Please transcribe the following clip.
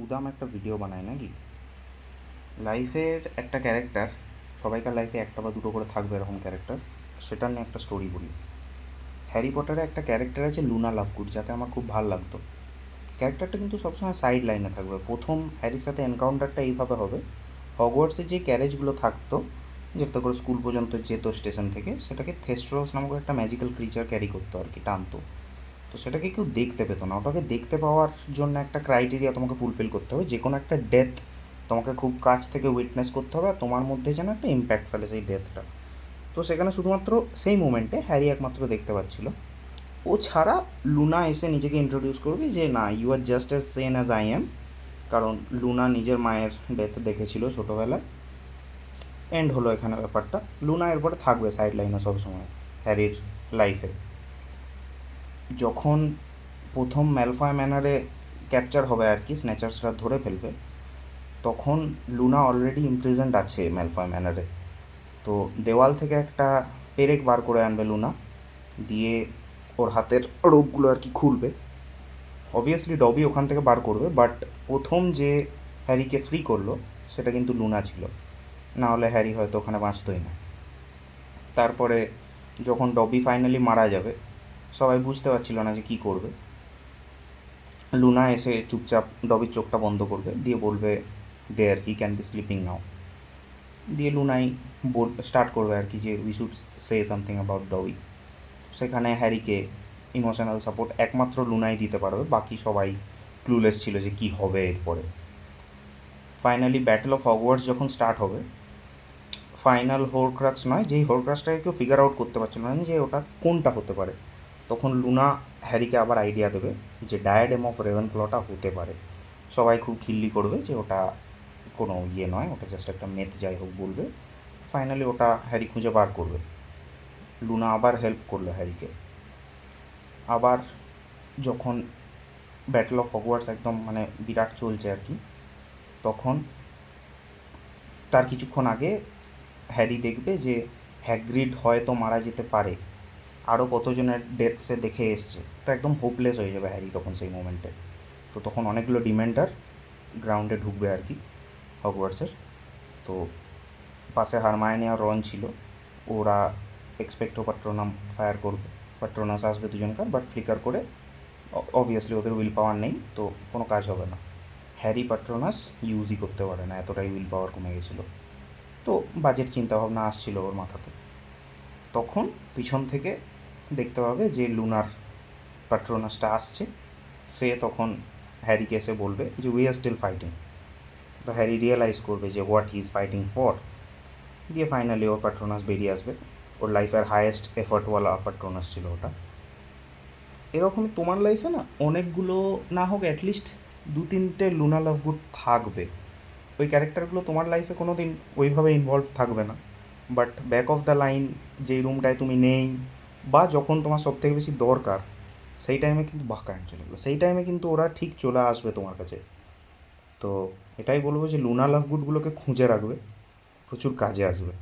উদাম একটা ভিডিও বানায় নাকি? লাইফের একটা ক্যারেক্টার, সবাইকার লাইফে একটা বা দুটো করে থাকবে এরকম ক্যারেক্টার, সেটা নিয়ে একটা স্টোরি বলি। হ্যারি পটারে একটা ক্যারেক্টার আছে লুনা লাভগুড, যাকে আমার খুব ভালো লাগতো। ক্যারেক্টারটা কিন্তু সবসময় সাইড লাইনে থাকবে। প্রথম হ্যারির সাথে এনকাউন্টারটা এইভাবে হবে, হগওয়ার্টসে যে ক্যারেজগুলো থাকতো, যেটা করে স্কুল পর্যন্ত যেত স্টেশন থেকে, সেটাকে থেস্ট্রস নামক একটা ম্যাজিক্যাল ক্রিচার ক্যারি করতো আর কি, টানতো। তো সেটাকে কেউ দেখতে পেতো না। ওটাকে দেখতে পাওয়ার জন্য একটা ক্রাইটেরিয়া তোমাকে ফুলফিল করতে হবে, যে কোনো একটা ডেথ তোমাকে খুব কাছ থেকে উইটনেস করতে হবে, আর তোমার মধ্যে যেন একটা ইম্প্যাক্ট ফেলে সেই ডেথটা। তো সেখানে শুধুমাত্র সেই মোমেন্টে হ্যারি একমাত্র দেখতে পাচ্ছিল। ও ছাড়া লুনা এসে নিজেকে ইন্ট্রোডিউস করবে যে না, you are just as sane as I am. কারণ লুনা নিজের মায়ের ডেথ দেখেছিল ছোটোবেলায়। এন্ড হলো এখানে ব্যাপারটা। লুনা এরপরে থাকবে সাইড লাইনে সবসময় হ্যারির লাইফে। যখন প্রথম ম্যালফয় ম্যানারে ক্যাপচার হবে আর কি, স্ন্যাচার্সরা ধরে ফেলবে, তখন লুনা অলরেডি ইমপ্রিজেন্ট আছে ম্যালফয় ম্যানারে। তো দেওয়াল থেকে একটা পেরেক বার করে আনবে লুনা, দিয়ে ওর হাতের রোপগুলো আর কি খুলবে। অবভিয়াসলি ডবি ওখান থেকে বার করবে, বাট প্রথম যে হ্যারিকে ফ্রি করলো সেটা কিন্তু লুনা ছিল, না হলে হ্যারি হয়তো ওখানে বাঁচতই না। তারপরে যখন ডবি ফাইনালি মারা যাবে, সবাই বুঝতে পারছিল না যে কী করবে। লুনা এসে চুপচাপ ডবির চোখটা বন্ধ করবে, দিয়ে বলবে there he can be sleeping now. দিয়ে লুনাই স্টার্ট করবে আর কি যে we should say something about Dobby. সেখানে হ্যারিকে ইমোশনাল সাপোর্ট একমাত্র লুনাই দিতে পারবে, বাকি সবাই ক্লুলেস ছিল যে কী হবে এরপরে। ফাইনালি ব্যাটল অফ হগওয়ার্টস যখন স্টার্ট হবে, ফাইনাল হোরক্রাক্স নয়, যেই হোরক্রাক্সটাকে কেউ ফিগার আউট করতে পারছিল না যে ওটা কোনটা হতে পারে, তখন লুনা হ্যারিকে আবার আইডিয়া দেবে যে ডায়াডেম অফ রেভেনক্লটা হতে পারে। সবাই খুব খিল্লি করবে যে ওটা কোনো ইয়ে নয়, ওটা জাস্ট একটা মেথ, যাই হোক বলবে। ফাইনালি ওটা হ্যারি খুঁজে বার করবে। লুনা আবার হেল্প করলো হ্যারিকে। আবার যখন ব্যাটল অফ হগওয়ার্টস একদম মানে বিরাট চলছে আর কি, তখন তার কিছুক্ষণ আগে হ্যারি দেখবে যে হ্যাগ্রিড হয়তো মারা যেতে পারে, আরও কতজনের ডেথ সে দেখে এসছে। তো একদম হোপলেস হয়ে যাবে হ্যারি তখন সেই মোমেন্টে। তো তখন অনেকগুলো ডিমেন্ডার গ্রাউন্ডে ঢুকবে আর কি হগওয়ার্টসের। তো পাশে হারমায়োনি আর রন ছিল, ওরা এক্সপেক্টো পাট্রোনাম ফায়ার করবে, পাট্রোনাস আসবে দুজনকার, বাট ফ্লিকার করে অবভিয়াসলি ওদের উইল পাওয়ার নেই, তো কোনো কাজ হবে না। হ্যারি পাট্রোনাস ইউজই করতে পারে না, এতটাই উইল পাওয়ার কমে গেছিলো। তো বাজেট চিন্তাভাবনা আসছিল ওর মাথাতে। তখন পিছন থেকে দেখতে পাবে যে লুনার পাট্রোনাসটা আসছে। সে তখন হ্যারিকে এসে বলবে যে উই আর স্টিল ফাইটিং। তো হ্যারি রিয়েলাইজ করবে যে what he is fighting for. দিয়ে ফাইনালি ওর পাট্রোনাস বেরিয়ে আসবে। ওর লাইফের হায়েস্ট এফর্টওয়ালা পাট্রোনাস ছিল ওটা। এরকমই তোমার লাইফে না অনেকগুলো, না হোক অ্যাটলিস্ট দু তিনটে লুনা লাভগুড থাকবে। ওই ক্যারেক্টারগুলো তোমার লাইফে কোনো দিন ওইভাবে ইনভলভ থাকবে না, but back of the line যেই রুমটায় তুমি নেই, বা যখন তোমার সবথেকে বেশি দরকার, সেই টাইমে কিন্তু বাঁকা চলে গেলো, সেই টাইমে কিন্তু ওরা ঠিক চলে আসবে তোমার কাছে। তো এটাই বলবো যে লুনা লাভগুডগুলোকে খুঁজে রাখবে, প্রচুর কাজে আসবে।